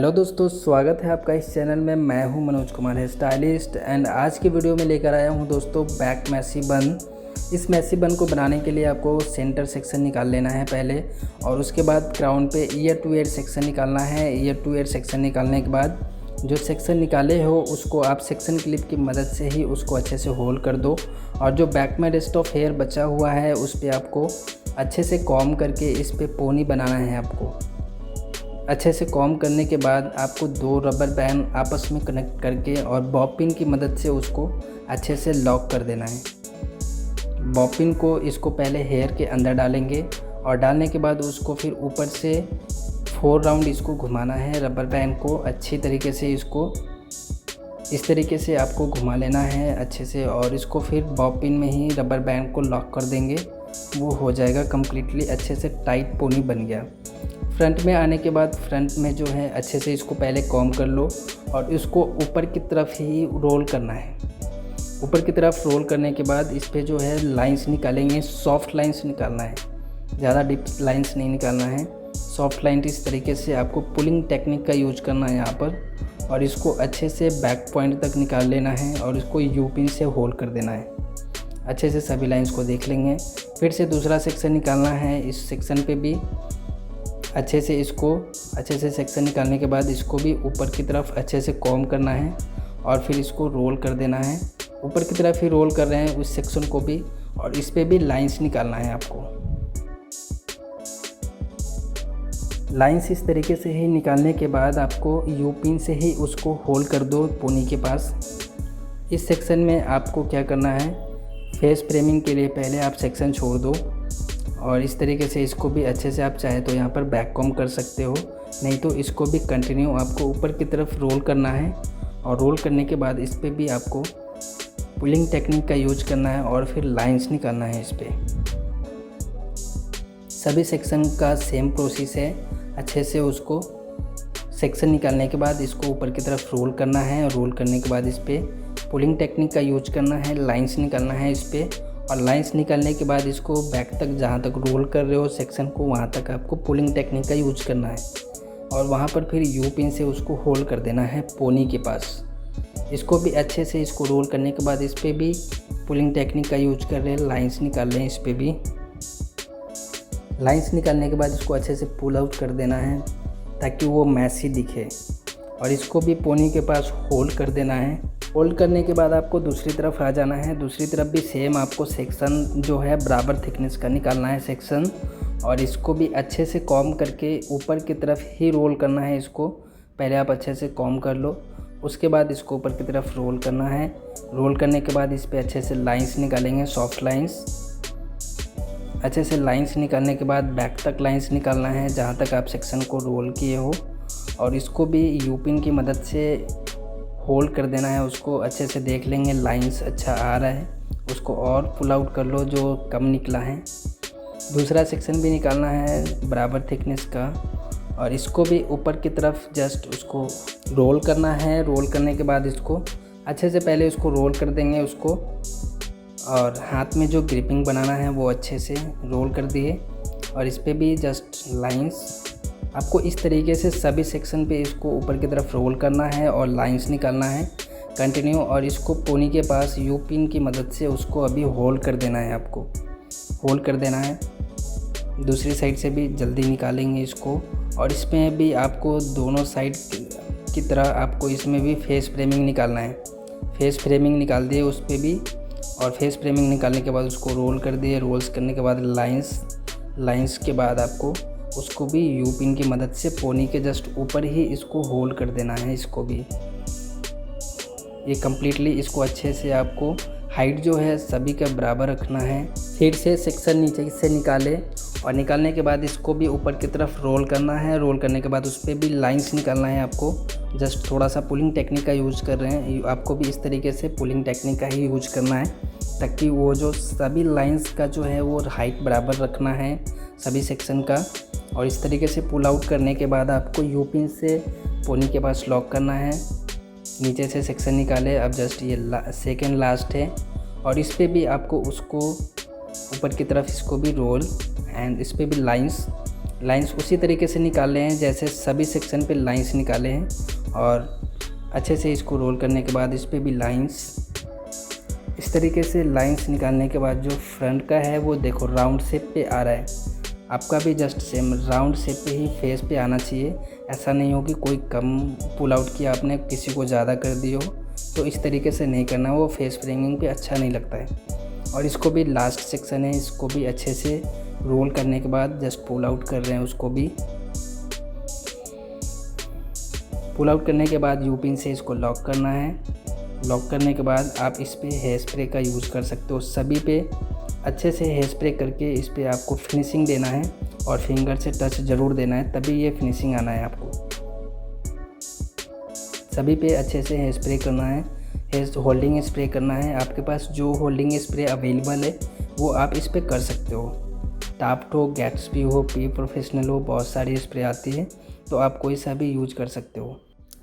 Hello दोस्तों, स्वागत है आपका इस चैनल में। मैं हूं मनोज कुमार है स्टाइलिस्ट एंड आज की वीडियो में लेकर आया हूं दोस्तों बैक मैसी बन। इस मैसी बन को बनाने के लिए आपको सेंटर सेक्शन निकाल लेना है पहले, और उसके बाद क्राउन पे ईयर टू ईयर सेक्शन निकालना है। ईयर टू ईयर सेक्शन निकालने के बाद जो सेक्शन निकाले हो उसको आप सेक्शन क्लिप की मदद से ही उसको अच्छे से होल्ड कर दो। और जो बैक में रेस्ट ऑफ हेयर बचा हुआ है उस पर आपको अच्छे से कॉम्ब करके इस पर पोनी बनाना है। आपको अच्छे से कॉम्ब करने के बाद आपको दो रबर बैंड आपस में कनेक्ट करके और बॉब पिन की मदद से उसको अच्छे से लॉक कर देना है। बॉब पिन को इसको पहले हेयर के अंदर डालेंगे और डालने के बाद उसको फिर ऊपर से 4 राउंड इसको घुमाना है। रबर बैंड को अच्छी तरीके से इसको इस तरीके से आपको घुमा लेना है अच्छे से, और इसको फिर बॉब पिन में ही रबर बैंड को लॉक कर देंगे। वो हो जाएगा कम्प्लीटली अच्छे से टाइट पोनी बन गया। फ्रंट में आने के बाद फ्रंट में जो है अच्छे से इसको पहले कॉम्ब कर लो और इसको ऊपर की तरफ ही रोल करना है। ऊपर की तरफ रोल करने के बाद इस पे जो है लाइंस निकालेंगे। सॉफ्ट लाइंस निकालना है, ज़्यादा डीप लाइंस नहीं निकालना है। सॉफ्ट लाइन इस तरीके से आपको पुलिंग टेक्निक का यूज करना है यहाँ पर, और इसको अच्छे से बैक पॉइंट तक निकाल लेना है और इसको यू पिन से होल्ड कर देना है। अच्छे से सभी लाइंस को देख लेंगे। फिर से दूसरा सेक्शन निकालना है। इस सेक्शन पे भी अच्छे से सेक्शन निकालने के बाद इसको भी ऊपर की तरफ अच्छे से कॉम्ब करना है और फिर इसको रोल कर देना है। ऊपर की तरफ ही रोल कर रहे हैं उस सेक्शन को भी, और इस पे भी लाइंस निकालना है आपको। लाइंस इस तरीके से ही निकालने के बाद आपको यू पिन से ही उसको होल्ड कर दो पोनी के पास। इस सेक्शन में आपको क्या करना है, फेस फ्रेमिंग के लिए पहले आप सेक्शन छोड़ दो और इस तरीके से इसको भी अच्छे से आप चाहे तो यहाँ पर बैक कॉम्ब कर सकते हो, नहीं तो इसको भी कंटिन्यू आपको ऊपर की तरफ रोल करना है। और रोल करने के बाद इस पर भी आपको पुलिंग टेक्निक का यूज करना है और फिर लाइंस निकालना है इस पर। सभी सेक्शन का सेम प्रोसेस है। अच्छे से उसको सेक्शन निकालने के बाद इसको ऊपर की तरफ रोल करना है, और रोल करने के बाद इस पर पुलिंग टेक्निक का यूज करना है, लाइंस निकालना है इस पर। और लाइंस निकालने के बाद इसको बैक तक जहाँ तक रोल कर रहे हो सेक्शन को, वहाँ तक आपको पुलिंग टेक्निक का यूज करना है, और वहाँ पर फिर यू पिन से उसको होल्ड कर देना है पोनी के पास। इसको भी अच्छे से इसको रोल करने के बाद इस पर भी पुलिंग टेक्निक का यूज कर रहे हैं, लाइंस निकाल रहे हैं इस पर भी। लाइंस निकालने के बाद इसको अच्छे से पुल आउट कर देना है ताकि वो मैसी दिखे, और इसको भी पोनी के पास होल्ड कर देना है। होल्ड करने के बाद आपको दूसरी तरफ आ जाना है। दूसरी तरफ भी सेम आपको सेक्शन जो है बराबर थिकनेस का निकालना है सेक्शन, और इसको भी अच्छे से कॉम्ब करके ऊपर की तरफ ही रोल करना है। इसको पहले आप अच्छे से कॉम्ब कर लो, उसके बाद इसको ऊपर की तरफ रोल करना है। रोल करने के बाद इस पर अच्छे से लाइंस निकालेंगे, सॉफ्ट लाइंस। अच्छे से लाइंस निकालने के बाद बैक तक लाइंस निकालना है जहाँ तक आप सेक्शन को रोल किए हो, और इसको भी यू पिन की मदद से होल्ड कर देना है। उसको अच्छे से देख लेंगे लाइंस अच्छा आ रहा है, उसको और पुल आउट कर लो जो कम निकला है। दूसरा सेक्शन भी निकालना है बराबर थिकनेस का, और इसको भी ऊपर की तरफ जस्ट उसको रोल करना है। रोल करने के बाद इसको अच्छे से पहले उसको रोल कर देंगे उसको, और हाथ में जो ग्रिपिंग बनाना है वो अच्छे से रोल कर दिए, और इस पर भी जस्ट लाइंस आपको इस तरीके से सभी सेक्शन पे इसको ऊपर की तरफ रोल करना है और लाइंस निकालना है कंटिन्यू, और इसको पोनी के पास यू पिन की मदद से उसको अभी होल्ड कर देना है। आपको होल्ड कर देना है। दूसरी साइड से भी जल्दी निकालेंगे इसको, और इसमें भी आपको दोनों साइड की तरह आपको इसमें भी फेस फ्रेमिंग निकालना है। फेस फ्रेमिंग निकाल दिए उस पर भी, और फेस फ्रेमिंग निकालने के बाद उसको रोल कर दिए। रोल्स करने के बाद लाइंस के बाद आपको उसको भी यू पिन की मदद से पोनी के जस्ट ऊपर ही इसको होल्ड कर देना है। इसको भी ये कम्प्लीटली इसको अच्छे से आपको हाइट जो है सभी का बराबर रखना है। फिर से सेक्शन नीचे से निकाले, और निकालने के बाद इसको भी ऊपर की तरफ रोल करना है। रोल करने के बाद उस पर भी लाइंस निकालना है आपको। जस्ट थोड़ा सा पुलिंग टेक्निक का यूज़ कर रहे हैं, आपको भी इस तरीके से पुलिंग टेक्निक का ही यूज करना है ताकि वो जो सभी लाइंस का जो है वो हाइट बराबर रखना है सभी सेक्शन का। और इस तरीके से पुल आउट करने के बाद आपको यू पिन से पोनी के पास लॉक करना है। नीचे से सेक्शन निकाले, अब जस्ट ये सेकेंड लास्ट है, और इस पर भी आपको उसको ऊपर की तरफ इसको भी रोल एंड इस पर भी लाइंस लाइंस उसी तरीके से निकाल रहे हैं जैसे सभी सेक्शन पे लाइंस निकाले हैं। और अच्छे से इसको रोल करने के बाद इस पर भी लाइंस, इस तरीके से लाइंस निकालने के बाद जो फ्रंट का है वो देखो राउंड शेप पे आ रहा है। आपका भी जस्ट सेम राउंड शेप पे ही फेस पे आना चाहिए। ऐसा नहीं हो कि कोई कम पुल आउट किया आपने, किसी को ज़्यादा कर दी हो, तो इस तरीके से नहीं करना, वो फेस फ्रेमिंग पे अच्छा नहीं लगता है। और इसको भी लास्ट सेक्शन है, इसको भी अच्छे से रोल करने के बाद जस्ट पुल आउट कर रहे हैं। उसको भी पुल आउट करने के बाद यू पिन से इसको लॉक करना है। लॉक करने के बाद आप इस पर हेयर स्प्रे का यूज़ कर सकते हो। सभी पे अच्छे से हेयर स्प्रे करके इस पर आपको फिनिशिंग देना है और फिंगर से टच ज़रूर देना है, तभी ये फिनिशिंग आना है आपको। सभी पे अच्छे से हेयर स्प्रे करना है, हेयर होल्डिंग स्प्रे करना है। आपके पास जो होल्डिंग स्प्रे अवेलेबल है वो आप इस पर कर सकते हो। टाफ्ट हो, गैट्सबी हो, पी प्रोफेशनल हो, बहुत सारी स्प्रे आती है, तो आप कोई सा भी यूज कर सकते हो।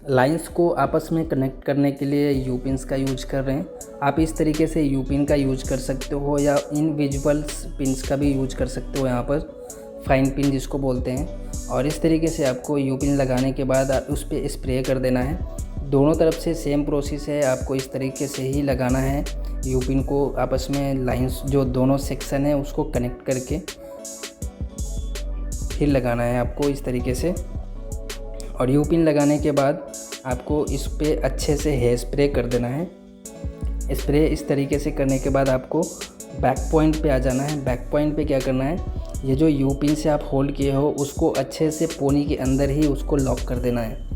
लाइंस को आपस में कनेक्ट करने के लिए यू पिन्स का यूज कर रहे हैं। आप इस तरीके से यू पिन का यूज कर सकते हो या इनविजिबल पिन्स का भी यूज कर सकते हो, यहाँ पर फाइन पिन जिसको बोलते हैं। और इस तरीके से आपको यू पिन लगाने के बाद उस पर स्प्रे कर देना है। दोनों तरफ से सेम प्रोसेस है, आपको इस तरीके से ही लगाना है यू पिन को आपस में। लाइंस जो दोनों सेक्शन है उसको कनेक्ट करके फिर लगाना है आपको इस तरीके से। और यू पिन लगाने के बाद आपको इस पे अच्छे से हेयर स्प्रे कर देना है। स्प्रे इस तरीके से करने के बाद आपको बैक पॉइंट पे आ जाना है। बैक पॉइंट पे क्या करना है, ये जो यू पिन से आप होल्ड किए हो उसको अच्छे से पोनी के अंदर ही उसको लॉक कर देना है।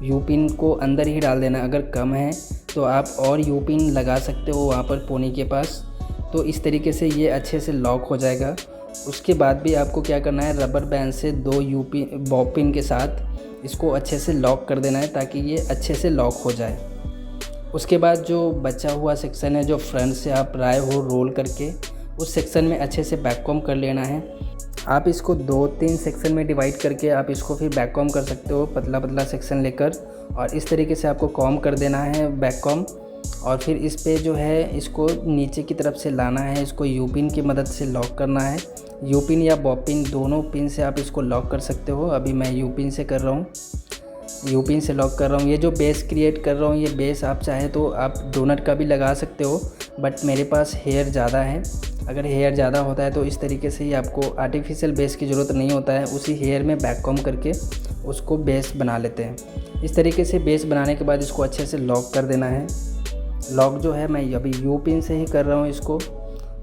यू पिन को अंदर ही डाल देना। अगर कम है तो आप और यू पिन लगा सकते हो वहाँ पर पोनी के पास, तो इस तरीके से ये अच्छे से लॉक हो जाएगा। उसके बाद भी आपको क्या करना है, रबर बैंड से 2 यू पिन बॉब पिन के साथ इसको अच्छे से लॉक कर देना है ताकि ये अच्छे से लॉक हो जाए। उसके बाद जो बचा हुआ सेक्शन है, जो फ्रंट से आप लाए हो रोल करके, उस सेक्शन में अच्छे से बैक कॉम्ब कर लेना है। आप इसको 2-3 सेक्शन में डिवाइड करके आप इसको फिर बैक कॉम्ब कर सकते हो, पतला पतला सेक्शन लेकर। और इस तरीके से आपको कॉम्ब कर देना है बैक कॉम्ब। और फिर इस पे जो है इसको नीचे की तरफ से लाना है, इसको यू पिन की मदद से लॉक करना है। यू पिन या बॉब पिन दोनों पिन से आप इसको लॉक कर सकते हो। अभी मैं यू पिन से कर रहा हूँ, यू पिन से लॉक कर रहा हूँ। ये जो बेस क्रिएट कर रहा हूँ, ये बेस आप चाहे तो आप डोनट का भी लगा सकते हो, बट मेरे पास हेयर ज़्यादा है। अगर हेयर ज़्यादा होता है तो इस तरीके से ही आपको आर्टिफिशियल बेस की ज़रूरत नहीं होता है, उसी हेयर में बैक कॉम्ब करके उसको बेस बना लेते हैं। इस तरीके से बेस बनाने के बाद इसको अच्छे से लॉक कर देना है। लॉक जो है मैं अभी यू पिन से ही कर रहा हूँ इसको,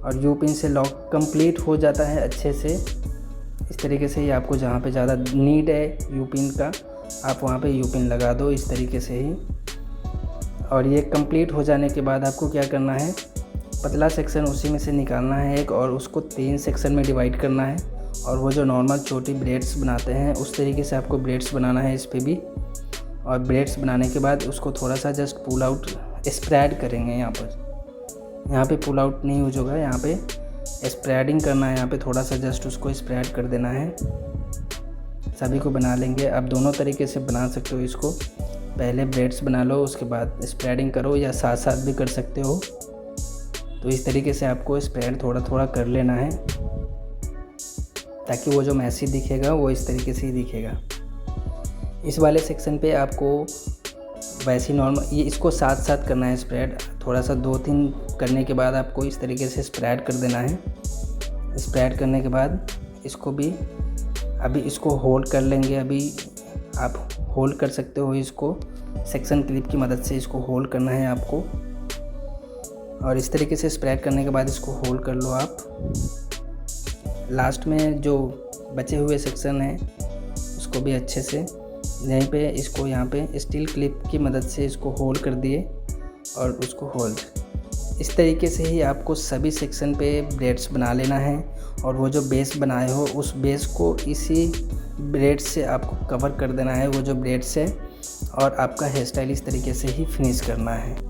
और यू पिन से लॉक कंप्लीट हो जाता है अच्छे से। इस तरीके से ही आपको जहाँ पे ज़्यादा नीड है यू पिन का, आप वहाँ पे यू पिन लगा दो इस तरीके से ही। और ये कंप्लीट हो जाने के बाद आपको क्या करना है, पतला सेक्शन उसी में से निकालना है एक, और उसको 3 सेक्शन में डिवाइड करना है। और वो जो नॉर्मल छोटी ब्रेड्स बनाते हैं उस तरीके से आपको ब्रेड्स बनाना है इस पर भी। और ब्रेड्स बनाने के बाद उसको थोड़ा सा जस्ट पुल आउट स्प्रेड करेंगे। यहाँ पे पुल आउट नहीं हो जाएगा, यहाँ पे स्प्रेडिंग करना है। यहाँ पे थोड़ा सा जस्ट उसको स्प्रेड कर देना है। सभी को बना लेंगे। आप दोनों तरीके से बना सकते हो इसको, पहले ब्रेड्स बना लो उसके बाद स्प्रेडिंग करो, या साथ साथ भी कर सकते हो। तो इस तरीके से आपको स्प्रेड थोड़ा थोड़ा कर लेना है ताकि वो जो मैसी दिखेगा वो इस तरीके से ही दिखेगा। इस वाले सेक्शन पे आपको वैसे नॉर्मल ये इसको साथ साथ करना है स्प्रेड। थोड़ा सा 2-3 करने के बाद आपको इस तरीके से स्प्रेड कर देना है। स्प्रेड करने के बाद इसको भी अभी इसको होल्ड कर लेंगे। अभी आप होल्ड कर सकते हो इसको, सेक्शन क्लिप की मदद से इसको होल्ड करना है आपको। और इस तरीके से स्प्रेड करने के बाद इसको होल्ड कर लो आप। लास्ट में जो बचे हुए सेक्शन है उसको भी अच्छे से यहीं पे इसको यहाँ पे स्टील क्लिप की मदद से इसको होल्ड कर दिए और उसको होल्ड। इस तरीके से ही आपको सभी सेक्शन पे ब्रेड्स बना लेना है। और वो जो बेस बनाए हो उस बेस को इसी ब्रेड से आपको कवर कर देना है, वो जो ब्रेड्स है। और आपका हेयर स्टाइल इस तरीके से ही फिनिश करना है।